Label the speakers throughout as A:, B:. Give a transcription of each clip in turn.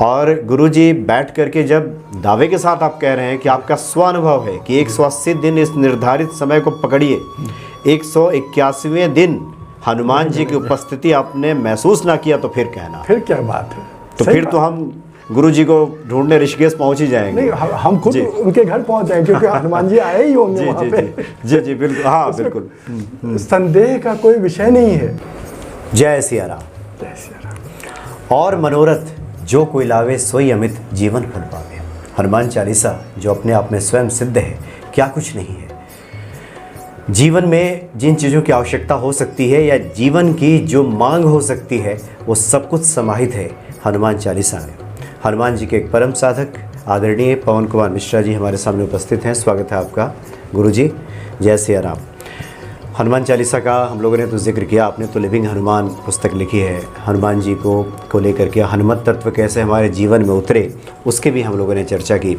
A: और गुरुजी बैठ करके जब दावे के साथ आप कह रहे हैं कि आपका स्वानुभव है कि 180 दिन इस निर्धारित समय को पकड़िए, 181वें दिन हनुमान जी की उपस्थिति आपने महसूस ना किया, तो फिर कहना,
B: फिर क्या बात है।
A: तो फिर तो हम गुरुजी को ढूंढने ऋषिकेश पहुंच ही जाएंगे।
B: नहीं, हम खुद उनके घर पहुंच जाएंगे, क्योंकि हनुमान जी आए ही होंगे वहाँ पे।
A: जी बिल्कुल, हाँ बिल्कुल,
B: संदेह का कोई विषय नहीं है।
A: जय सिया राम।
B: जय सिया राम।
A: और मनोरथ जो कोई लावे सोई अमित जीवन फल पावे। हनुमान चालीसा जो अपने आप में स्वयं सिद्ध है, क्या कुछ नहीं है। जीवन में जिन चीज़ों की आवश्यकता हो सकती है या जीवन की जो मांग हो सकती है, वो सब कुछ समाहित है हनुमान चालीसा में। हनुमान जी के एक परम साधक आदरणीय पवन कुमार मिश्रा जी हमारे सामने उपस्थित हैं। स्वागत है आपका गुरुजी। जय सिया राम। हनुमान चालीसा का हम लोगों ने तो जिक्र किया, आपने तो लिविंग हनुमान पुस्तक लिखी है। हनुमान जी को लेकर के हनुमत तत्व कैसे हमारे जीवन में उतरे, उसके भी हम लोगों ने चर्चा की।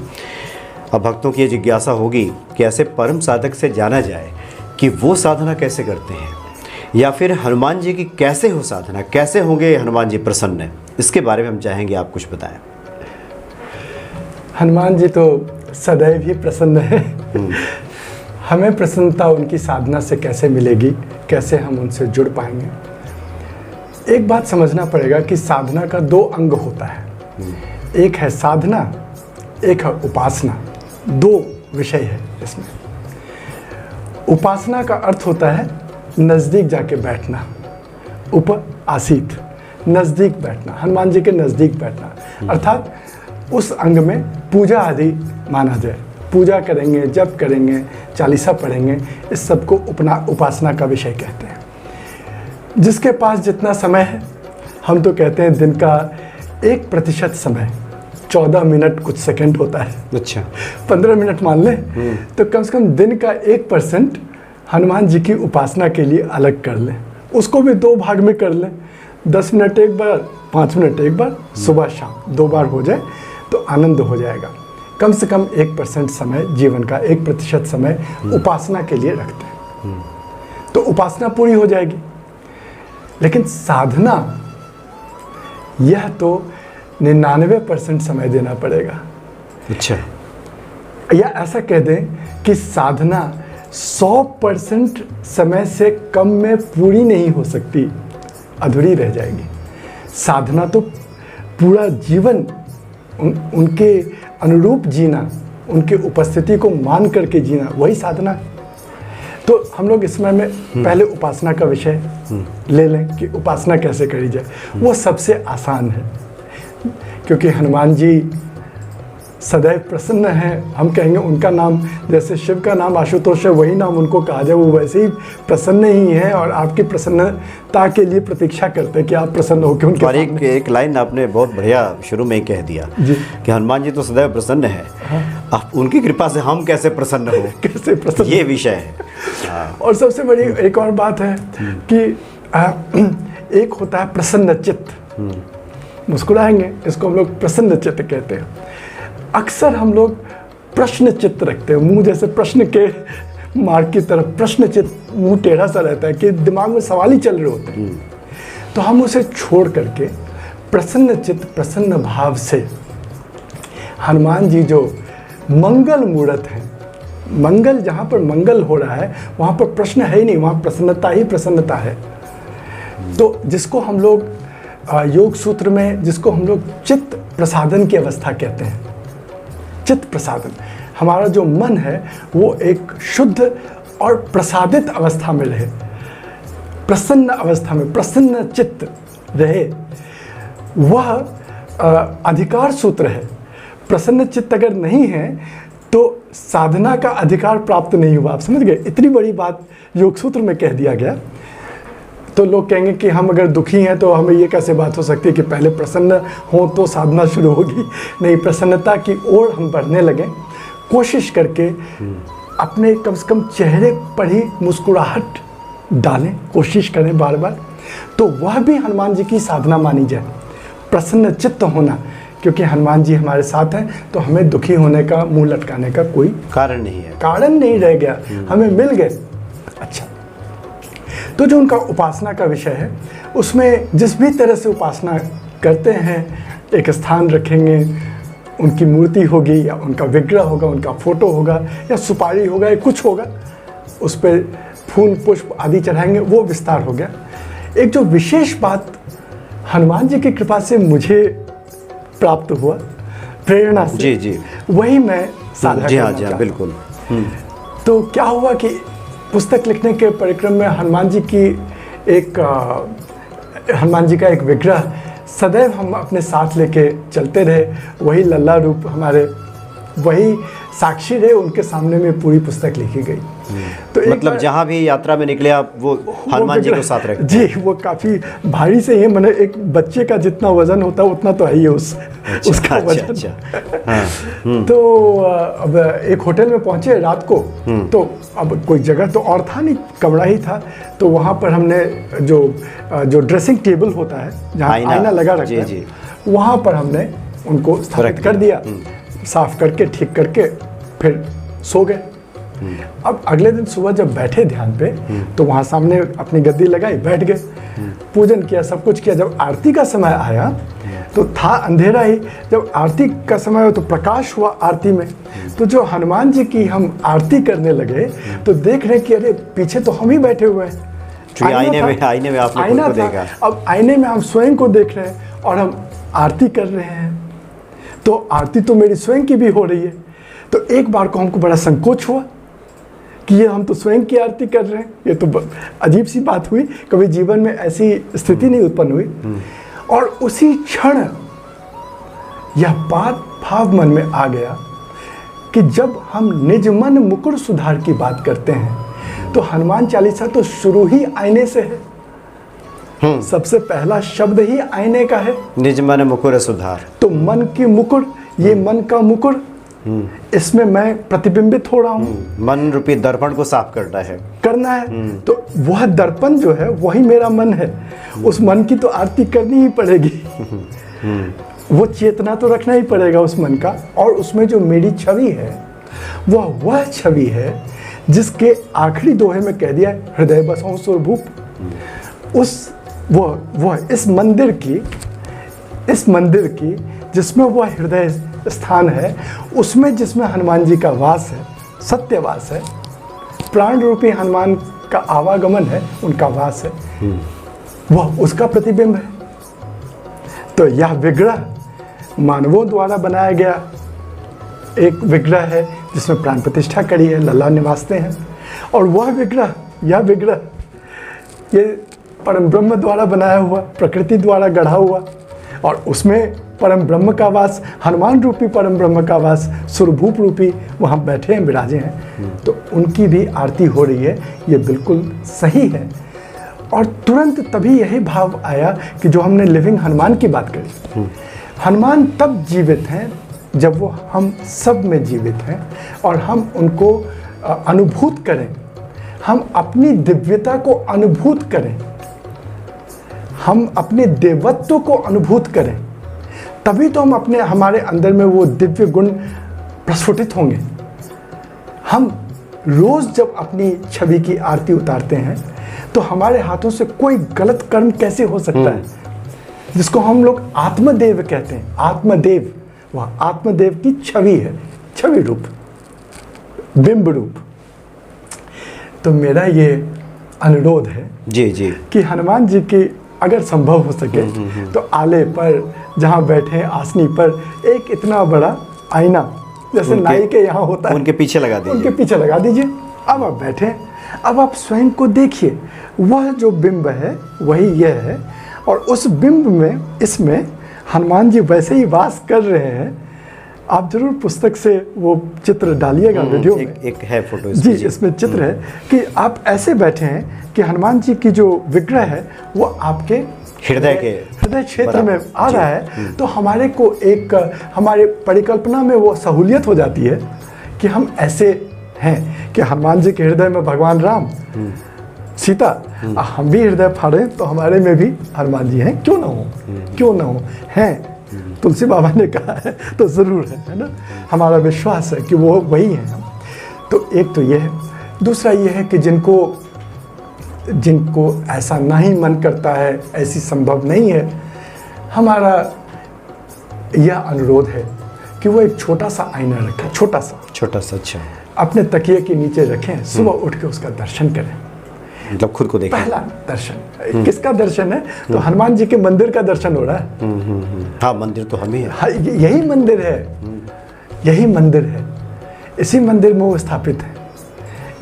A: अब भक्तों की ये जिज्ञासा होगी कि ऐसे परम साधक से जाना जाए कि वो साधना कैसे करते हैं, या फिर हनुमान जी की कैसे हो साधना, कैसे होंगे हनुमान जी प्रसन्न, इसके बारे में हम चाहेंगे आप कुछ बताएं।
B: हनुमान जी तो सदैव ही प्रसन्न है। हमें प्रसन्नता उनकी साधना से कैसे मिलेगी, कैसे हम उनसे जुड़ पाएंगे। एक बात समझना पड़ेगा कि साधना का दो अंग होता है, एक है साधना, एक है उपासना। दो विषय है इसमें। उपासना का अर्थ होता है नज़दीक जाके बैठना, आसीत, नज़दीक बैठना, हनुमान जी के नज़दीक बैठना, अर्थात उस अंग में पूजा आदि माना जाए। पूजा करेंगे, जप करेंगे, चालीसा पढ़ेंगे, इस सब को उपासना का विषय कहते हैं। जिसके पास जितना समय है, हम तो कहते हैं दिन का 1% समय 14 मिनट कुछ सेकंड होता है।
A: अच्छा,
B: 15 मिनट मान लें, तो कम से कम दिन का 1% हनुमान जी की उपासना के लिए अलग कर लें। उसको भी 2 भाग में कर लें, 10 मिनट एक बार, 5 मिनट एक बार, सुबह शाम 2 बार हो जाए तो आनंद हो जाएगा। कम से कम 1% समय, जीवन का 1% समय उपासना के लिए रखते हैं, तो उपासना पूरी हो जाएगी। लेकिन साधना, यह तो 99% समय देना पड़ेगा।
A: अच्छा,
B: या ऐसा कह दें कि साधना 100% समय से कम में पूरी नहीं हो सकती, अधूरी रह जाएगी। साधना तो पूरा जीवन उनके अनुरूप जीना, उनकी उपस्थिति को मान करके जीना, वही साधना है। तो हम लोग इस समय में पहले उपासना का विषय ले लें कि उपासना कैसे करी जाए। वो सबसे आसान है, क्योंकि हनुमान जी सदैव प्रसन्न हैं। हम कहेंगे उनका नाम, जैसे शिव का नाम आशुतोष है, वही नाम उनको कहा जाए, वो वैसे ही प्रसन्न ही हैं और आपकी प्रसन्नता के लिए प्रतीक्षा करते हैं कि आप प्रसन्न होकर उनके
A: और एक लाइन आपने बहुत बढ़िया शुरू में ही कह दिया कि हनुमान जी तो सदैव प्रसन्न है। अब उनकी कृपा से हम कैसे प्रसन्न हो,
B: कैसे प्रसन्न,
A: ये विषय है।
B: और सबसे बड़ी एक और बात है कि एक होता है प्रसन्न चित्त, मुस्कुराएंगे, इसको हम लोग प्रसन्न चित्त कहते हैं। अक्सर हम लोग प्रश्न चित्त रखते हैं, मुंह जैसे प्रश्न के मार्ग की तरफ, प्रश्न चित्त, मुंह टेढ़ा सा रहता है कि दिमाग में सवाल ही चल रहे होते हैं। तो हम उसे छोड़ करके प्रसन्न चित्त, प्रसन्न भाव से हनुमान जी जो मंगल मूर्त हैं, मंगल जहाँ पर मंगल हो रहा है वहाँ पर प्रश्न है ही नहीं, वहाँ प्रसन्नता ही प्रसन्नता है। तो जिसको हम लोग योग सूत्र में, जिसको हम लोग चित्त प्रसादन की अवस्था कहते हैं, चित्त प्रसादन, हमारा जो मन है वो एक शुद्ध और प्रसादित अवस्था में रहे, प्रसन्न अवस्था में, प्रसन्न चित्त रहे, वह अधिकार सूत्र है। प्रसन्न चित्त अगर नहीं है तो साधना का अधिकार प्राप्त नहीं हुआ। आप समझ गए, इतनी बड़ी बात योग सूत्र में कह दिया गया। तो लोग कहेंगे कि हम अगर दुखी हैं तो हमें ये कैसे बात हो सकती है कि पहले प्रसन्न हो तो साधना शुरू होगी। नहीं, प्रसन्नता की ओर हम बढ़ने लगें, कोशिश करके अपने कम से कम चेहरे पर ही मुस्कुराहट डालें, कोशिश करें बार बार, तो वह भी हनुमान जी की साधना मानी जाए, प्रसन्न चित्त होना। क्योंकि हनुमान जी हमारे साथ हैं तो हमें दुखी होने का, मुंह लटकाने का कोई
A: कारण नहीं है,
B: कारण नहीं रह गया, हमें मिल गए। अच्छा, तो जो उनका उपासना का विषय है उसमें जिस भी तरह से उपासना करते हैं एक स्थान रखेंगे, उनकी मूर्ति होगी या उनका विग्रह होगा, उनका फोटो होगा या सुपारी होगा या कुछ होगा, उस पर फूल पुष्प आदि चढ़ाएंगे, वो विस्तार हो गया। एक जो विशेष बात हनुमान जी की कृपा से मुझे प्राप्त हुआ प्रेरणा से,
A: जी जी,
B: वही मैं साझा
A: जी हाँ
B: करना
A: जी हाँ,
B: चाहता
A: बिल्कुल।
B: तो क्या हुआ कि पुस्तक लिखने के परिक्रम में हनुमान जी की हनुमान जी का एक विग्रह सदैव हम अपने साथ लेके चलते रहे। वही लल्ला रूप हमारे, वही साक्षी रहे, उनके सामने में पूरी पुस्तक लिखी गई। तो
A: मतलब जहाँ भी यात्रा में निकले आप वो हनुमान जी को साथ रखते
B: जी, वो काफ़ी भारी से ही, मैंने एक बच्चे का जितना वजन होता है उतना तो है ही उसका वजन।
A: अच्छा।
B: तो अब एक होटल में पहुंचे रात को, तो अब कोई जगह तो और था नहीं, कमरा ही था। तो वहाँ पर हमने जो ड्रेसिंग टेबल होता है जहाँ आईना लगा रखा है, वहाँ पर हमने उनको स्थापित कर दिया, साफ करके ठीक करके फिर सो गए। अब अगले दिन सुबह जब बैठे ध्यान पे, तो वहाँ सामने अपनी गद्दी लगाई, बैठ गए, पूजन किया, सब कुछ किया। जब आरती का समय आया तो था अंधेरा ही, जब आरती का समय हुआ तो प्रकाश हुआ आरती में। तो जो हनुमान जी की हम आरती करने लगे तो देख रहे कि अरे पीछे तो हम ही बैठे हुए हैं,
A: आईने में आपने खुद को देखा।
B: अब आईने में हम स्वयं को देख रहे हैं और हम आरती कर रहे हैं, तो आरती तो मेरी स्वयं की भी हो रही है। तो एक बार को हमको बड़ा संकोच हुआ कि ये हम तो स्वयं की आरती कर रहे हैं, ये तो अजीब सी बात हुई, कभी जीवन में ऐसी स्थिति नहीं उत्पन्न हुई। और उसी क्षण यह बात भाव मन में आ गया कि जब हम निज मन मुकुर सुधार की बात करते हैं तो हनुमान चालीसा तो शुरू ही आईने से है। सबसे पहला शब्द ही आईने का है,
A: निज मन मुकुर सुधार।
B: तो मन की मुकुर, ये मन का मुकुर, इसमें मैं प्रतिबिंबित हो रहा हूँ।
A: मन रूपी दर्पण को साफ करना है।
B: तो वह दर्पण जो है वही मेरा मन है, उस मन की तो आरती करनी ही पड़ेगी। वो चेतना तो रखना ही पड़ेगा उस मन का। और उसमें जो मेरी छवि है वह छवि है जिसके आखिरी दोहे में कह दिया हृदय बसों सुरभूप। वह इस मंदिर की जिसमें वह हृदय स्थान है, उसमें जिसमें हनुमान जी का वास है, सत्यवास है, प्राण रूपी हनुमान का आवागमन है, उनका वास है, वह उसका प्रतिबिंब है। तो यह विग्रह मानवों द्वारा बनाया गया एक विग्रह है जिसमें प्राण प्रतिष्ठा करी है, लल्ला निवासते हैं। और यह विग्रह ये परम ब्रह्म द्वारा बनाया हुआ, प्रकृति द्वारा गढ़ा हुआ, और उसमें परम ब्रह्म का वास, हनुमान रूपी परम ब्रह्म का वास, सुरभूप रूपी वहाँ बैठे हैं, विराजे हैं। तो उनकी भी आरती हो रही है, ये बिल्कुल सही है। और तुरंत तभी यही भाव आया कि जो हमने लिविंग हनुमान की बात करी, हनुमान तब जीवित हैं जब वो हम सब में जीवित हैं और हम उनको अनुभूत करें, हम अपनी दिव्यता को अनुभूत करें, हम अपने देवत्व को अनुभूत करें, तभी तो हम हमारे अंदर में वो दिव्य गुण प्रस्फुटित होंगे। हम रोज जब अपनी छवि की आरती उतारते हैं तो हमारे हाथों से कोई गलत कर्म कैसे हो सकता है, जिसको हम लोग आत्मदेव कहते हैं। आत्मदेव, वह आत्मदेव की छवि है, छवि रूप, बिंब रूप। तो मेरा ये अनुरोध है
A: जी जी
B: कि हनुमान जी की अगर संभव हो सके तो आले पर जहाँ बैठे आसनी पर एक इतना बड़ा आईना जैसे नाई के यहाँ होता है,
A: उनके पीछे लगा
B: दीजिए। अब आप बैठे, अब आप स्वयं को देखिए, वह जो बिंब है वही यह है, और उस बिंब में इसमें हनुमान जी वैसे ही वास कर रहे हैं। आप जरूर पुस्तक से वो चित्र डालिएगा वीडियो में, एक
A: है फोटो
B: जी, इसमें चित्र है कि आप ऐसे बैठे हैं कि हनुमान जी की जो विग्रह है वो आपके हृदय क्षेत्र में आ रहा है। तो हमारे को हमारे परिकल्पना में वो सहूलियत हो जाती है कि हम ऐसे हैं कि हनुमान जी के हृदय में भगवान राम, सीता, हम भी हृदय फाड़े तो हमारे में भी हनुमान जी हैं, क्यों ना हो हैं। तुलसी बाबा ने कहा है तो ज़रूर है ना, हमारा विश्वास है कि वो वही हैं। तो एक तो ये है, दूसरा ये है कि जिनको ऐसा ना ही मन करता है, ऐसी संभव नहीं है, हमारा यह अनुरोध है कि वो एक छोटा सा आईना रखें, छोटा सा
A: अच्छा,
B: अपने तकिए के नीचे रखें, सुबह उठ के उसका दर्शन करें।
A: मतलब खुद को देखें।
B: पहला दर्शन किसका दर्शन है? तो हनुमान जी के मंदिर का दर्शन हो रहा है।
A: हाँ, मंदिर तो हम ही है।
B: हाँ, यही मंदिर है, यही मंदिर है। इसी मंदिर में वो स्थापित है।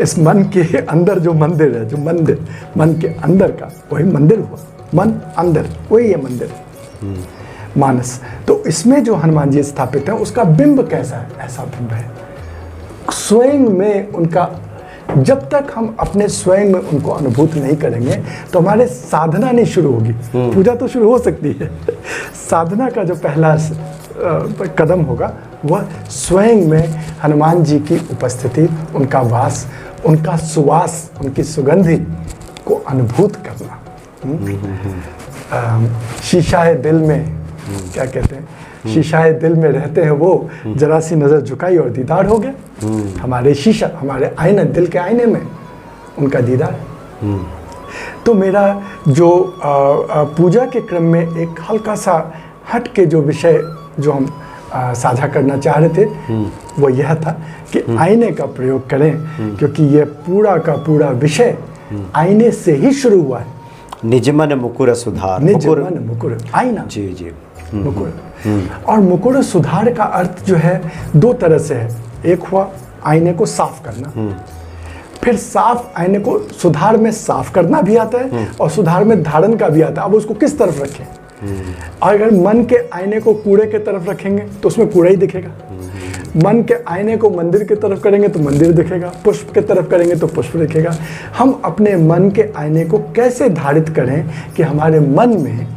B: इस मन के अंदर जो मंदिर है, जो मंदिर मन के अंदर का वही मंदिर हुआ। मन अंदर, वही है मंदिर, मानस। तो इसमें जो हनुमान जी स्थापित है उसका बिंब कैसा है? ऐसा बिंब है स्वयं में उनका। जब तक हम अपने स्वयं में उनको अनुभूत नहीं करेंगे तो हमारे साधना नहीं शुरू होगी। पूजा तो शुरू हो सकती है, साधना का जो पहला कदम होगा वह स्वयं में हनुमान जी की उपस्थिति, उनका वास, उनका सुवास, उनकी सुगंधि को अनुभूत करना। शीशाए दिल में, क्या कहते हैं, शीशाए दिल में रहते हैं वो, जरा सी नजर झुकाई और दीदार हो गया। हमारे शीशा, हमारे आईने, दिल के आईने में उनका दीदार है। तो मेरा जो पूजा के क्रम में एक हल्का सा हट के जो विषय जो हम साझा करना चाह रहे थे वो यह था कि आईने का प्रयोग करें, क्योंकि ये पूरा का पूरा विषय आईने से ही शुरू हुआ है।
A: निज मन मुकुर सुधार,
B: निज मन मुकुर, आईना,
A: जी जी,
B: मुकुर। और मुकुर सुधार का अर्थ जो है दो तरह से है। एक हुआ आईने को साफ करना, फिर साफ आईने को सुधार में साफ करना भी आता है और सुधार में धारण का भी आता है। अब उसको किस तरफ रखें? और अगर मन के आईने को कूड़े के तरफ रखेंगे तो उसमें कूड़ा ही दिखेगा, मन के आईने को मंदिर की तरफ करेंगे तो मंदिर दिखेगा, पुष्प की तरफ करेंगे तो पुष्प दिखेगा। हम अपने मन के आईने को कैसे धारित करें कि हमारे मन में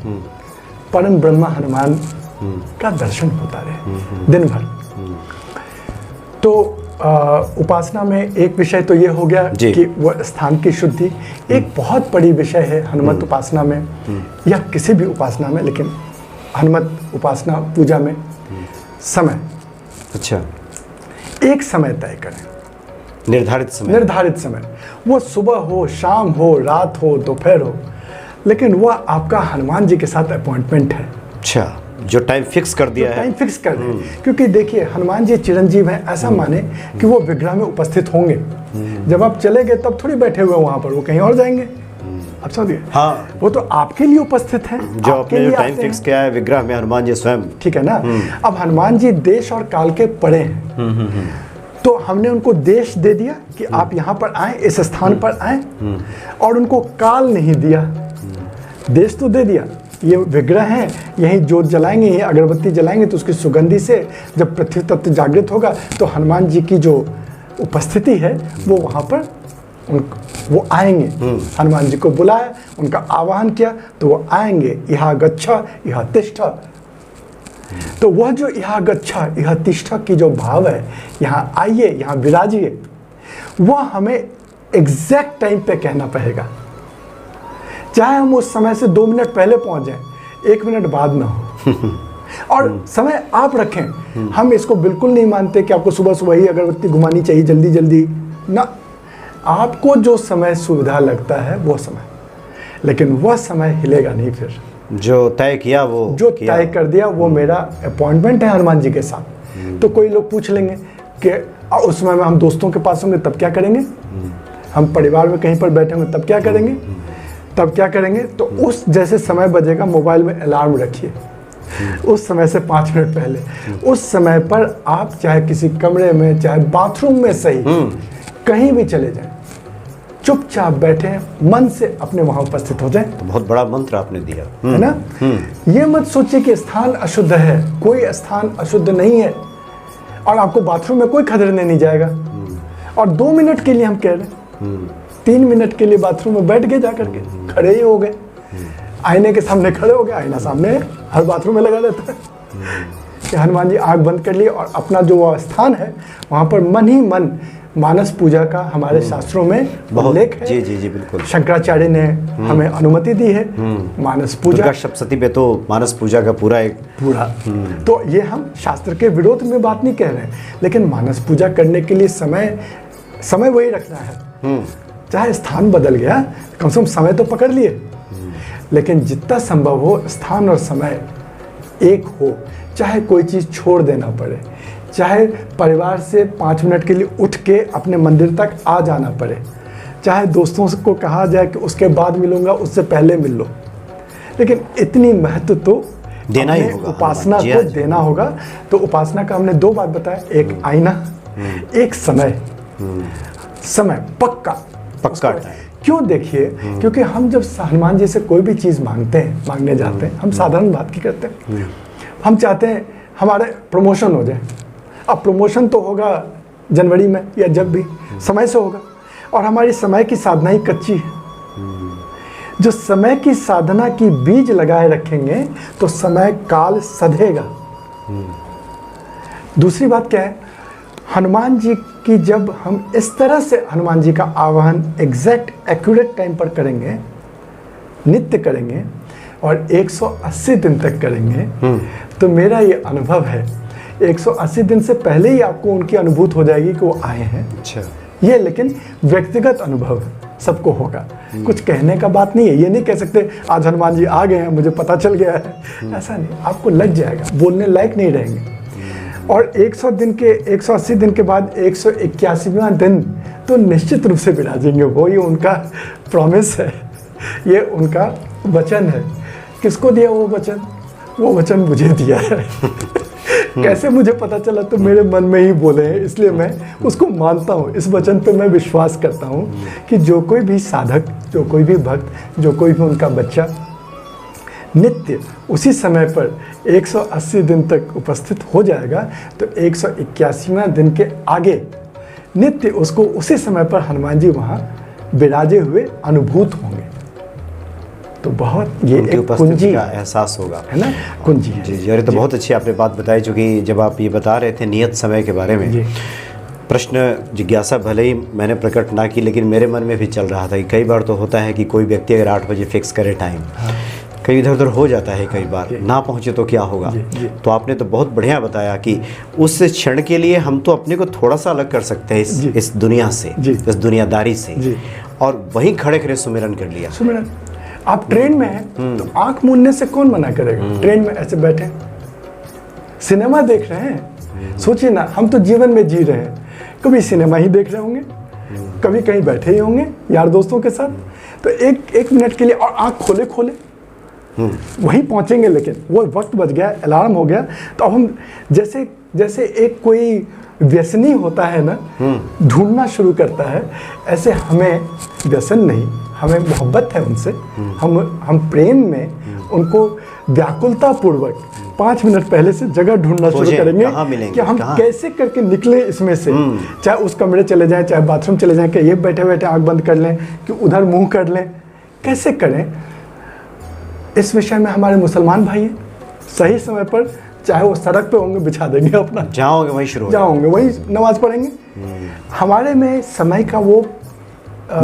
B: परम ब्रह्मा हनुमान का दर्शन होता रहे दिन भर। तो उपासना में एक विषय तो ये हो गया कि वह स्थान की शुद्धि। एक बहुत बड़ी विषय है हनुमत उपासना में या किसी भी उपासना में, लेकिन हनुमत उपासना पूजा में समय।
A: अच्छा,
B: एक समय तय करें,
A: निर्धारित समय।
B: निर्धारित समय, वो सुबह हो, शाम हो, रात हो, दोपहर हो, लेकिन वह आपका हनुमान जी के साथ अपॉइंटमेंट है।
A: अच्छा, जो टाइम फिक्स कर दिया है,
B: टाइम फिक्स कर दें। क्योंकि देखिए हनुमान जी चिरंजीव हैं, ऐसा माने कि वो विग्रह में उपस्थित होंगे। जब आप चले गए तब थोड़ी बैठे हुए वहां पर, वो कहीं और जाएंगे। अब समझिए,
A: हाँ,
B: वो तो आपके लिए उपस्थित हैं,
A: जो आपने टाइम फिक्स किया है विग्रह में हनुमान जी स्वयं,
B: ठीक है ना। अब हनुमान जी देश और काल के परे हैं, तो हमने उनको देश दे दिया कि आप यहाँ पर आए, इस स्थान पर आए, और उनको काल नहीं दिया। देश तो दे दिया, ये विग्रह है, यहीं जोत जलाएंगे, यहीं अगरबत्ती जलाएंगे, तो उसकी सुगंधि से जब पृथ्वी तत्व जागृत होगा तो हनुमान जी की जो उपस्थिति है वो वहाँ पर वो आएंगे। हनुमान जी को बुलाया, उनका आवाहन किया तो वो आएंगे। यहाँ गच्छा यहाँ तिष्ठ, तो वह जो यहाँ गच्छा यहाँ तिष्ठ की जो भाव है, यहाँ आइए, यहाँ विराजिए, वह हमें एग्जैक्ट टाइम पे कहना पड़ेगा। चाहे हम उस समय से 2 मिनट पहले पहुंच जाएं, 1 मिनट बाद ना हो। और समय आप रखें। हम इसको बिल्कुल नहीं मानते कि आपको सुबह सुबह ही अगरबत्ती घुमानी चाहिए जल्दी जल्दी ना। आपको जो समय सुविधा लगता है वो समय, लेकिन वह समय हिलेगा नहीं। फिर
A: जो तय किया वो
B: जो तय कर दिया वो मेरा अपॉइंटमेंट है हनुमान जी के साथ। तो कोई लोग पूछ लेंगे कि उस समय में हम दोस्तों के पास होंगे तब क्या करेंगे, हम परिवार में कहीं पर बैठे होंगे तब क्या करेंगे, तब क्या करेंगे। तो उस जैसे समय बजेगा, मोबाइल में अलार्म रखिए उस समय से 5 मिनट पहले। उस समय पर आप चाहे किसी कमरे में, चाहे बाथरूम में सही, कहीं भी चले जाएं, चुपचाप बैठे, मन से अपने वहां उपस्थित हो जाएं।
A: तो बहुत बड़ा मंत्र आपने दिया
B: है ना। ये मत सोचिए कि स्थान अशुद्ध है, कोई स्थान अशुद्ध नहीं है, और आपको बाथरूम में कोई खदेड़ने नहीं जाएगा। और 2 मिनट के लिए हम कह रहे हैं, 3 मिनट के लिए बाथरूम में बैठ गए, जाकर के खड़े ही हो गए, आईने के सामने खड़े हो गए। आईना सामने है, हर बाथरूम में लगा रहता है कि हनुमान जी आंख बंद कर लिए और अपना जो वह स्थान है वहां पर मन ही मन मानस पूजा का हमारे शास्त्रों में उल्लेख है।
A: जी जी जी बिल्कुल।
B: शंकराचार्य ने हमें अनुमति दी है मानस पूजा।
A: दुर्गा सप्तमी पे तो मानस पूजा का पूरा
B: तो ये हम शास्त्र के विरोध में बात नहीं कह रहे हैं, लेकिन मानस पूजा करने के लिए समय वही रखना है। चाहे स्थान बदल गया, कम से कम समय तो पकड़ लिए, लेकिन जितना संभव हो स्थान और समय एक हो, चाहे कोई चीज़ छोड़ देना पड़े, चाहे परिवार से 5 मिनट के लिए उठ के अपने मंदिर तक आ जाना पड़े, चाहे दोस्तों को कहा जाए कि उसके बाद मिलूंगा, उससे पहले मिल लो, लेकिन इतनी महत्व तो
A: देना ही होगा,
B: उपासना को देना होगा। तो उपासना का हमने 2 बात बताया, एक आईना, एक समय, समय पक्का
A: टाइम।
B: क्यों? देखिए, क्योंकि हम जब हनुमान जी से कोई भी चीज़ मांगने जाते हैं, हम साधारण बात की करते हैं, हम चाहते हैं हमारे प्रमोशन हो जाए। अब प्रमोशन तो होगा जनवरी में या जब भी, समय से होगा, और हमारी समय की साधना ही कच्ची है। जो समय की साधना की बीज लगाए रखेंगे तो समय काल सधेगा। दूसरी बात क्या है, हनुमान जी की जब हम इस तरह से हनुमान जी का आवाहन एग्जैक्ट एक्यूरेट टाइम पर करेंगे, नित्य करेंगे और 180 दिन तक करेंगे, तो मेरा ये अनुभव है 180 दिन से पहले ही आपको उनकी अनुभूति हो जाएगी कि वो आए हैं।
A: अच्छा,
B: ये लेकिन व्यक्तिगत अनुभव सबको होगा, कुछ कहने का बात नहीं है। ये नहीं कह सकते आज हनुमान जी आ गए हैं, मुझे पता चल गया है, ऐसा नहीं, आपको लग जाएगा, बोलने लायक नहीं रहेंगे। और 180 दिन के बाद 181वां दिन तो निश्चित रूप से विराजेंगे। वो ये उनका प्रॉमिस है, ये उनका वचन है। किसको दिया वो वचन? वो वचन मुझे दिया है। कैसे मुझे पता चला? तो मेरे मन में ही बोले हैं, इसलिए मैं उसको मानता हूँ। इस वचन पे मैं विश्वास करता हूँ कि जो कोई भी साधक, जो कोई भी भक्त, जो कोई भी उनका बच्चा नित्य उसी समय पर 180 दिन तक उपस्थित हो जाएगा, तो 181वां दिन के आगे नित्य उसको उसी समय पर हनुमान जी वहाँ विराजे हुए अनुभूत होंगे। तो बहुत ये एक कुंजी
A: का एहसास होगा,
B: है ना, कुंजी है।
A: जी जी, अरे तो बहुत अच्छी आपने बात बताई, जो कि जब आप ये बता रहे थे नियत समय के बारे में, प्रश्न जिज्ञासा भले ही मैंने प्रकट ना की, लेकिन मेरे मन में भी चल रहा था कि कई बार तो होता है कि कोई व्यक्ति अगर 8 बजे फिक्स करे टाइम, कई इधर उधर हो जाता है, कई बार ना पहुँचे तो क्या होगा। तो आपने तो बहुत बढ़िया बताया कि उस क्षण के लिए हम तो अपने को थोड़ा सा अलग कर सकते हैं इस दुनिया से, इस दुनियादारी से, और वहीं खड़े खड़े सुमिरन कर लिया।
B: सुमिरन, आप ट्रेन में हैं तो आंख मूंदने से कौन मना करेगा? ट्रेन में ऐसे बैठे सिनेमा देख रहे हैं, सोचिए ना, हम तो जीवन में जी रहे हैं, कभी सिनेमा ही देख रहे होंगे, कभी कहीं बैठे ही होंगे यार दोस्तों के साथ, तो एक मिनट के लिए और आंख खोले खोले वहीं पहुंचेंगे। लेकिन वो वक्त बच गया, अलार्म हो गया, तो अब हम जैसे एक कोई व्यसनी होता है ना, ढूंढना शुरू करता है, ऐसे हमें व्यसन नहीं, हमें मोहब्बत है उनसे, हम प्रेम में उनको व्याकुलता पूर्वक 5 मिनट पहले से जगह ढूंढना शुरू करेंगे कि हम कैसे करके निकले इसमें से। चाहे उस कमरे चले जाएं, चाहे बाथरूम चले जाएं, कि ये बैठे बैठे आंख बंद कर लें, कि उधर मुंह कर लें, कैसे करें। इस विषय में हमारे मुसलमान भाई हैं, सही समय पर, चाहे वो सड़क पे होंगे, बिछा देंगे अपना,
A: जाओगे वहीं शुरू,
B: जाओगे वहीं नमाज पढ़ेंगे। हमारे में समय का वो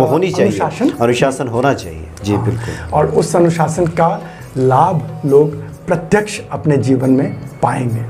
A: होनी चाहिए, अनुशासन होना चाहिए। जी बिल्कुल।
B: और उस अनुशासन का लाभ लोग प्रत्यक्ष अपने जीवन में पाएंगे।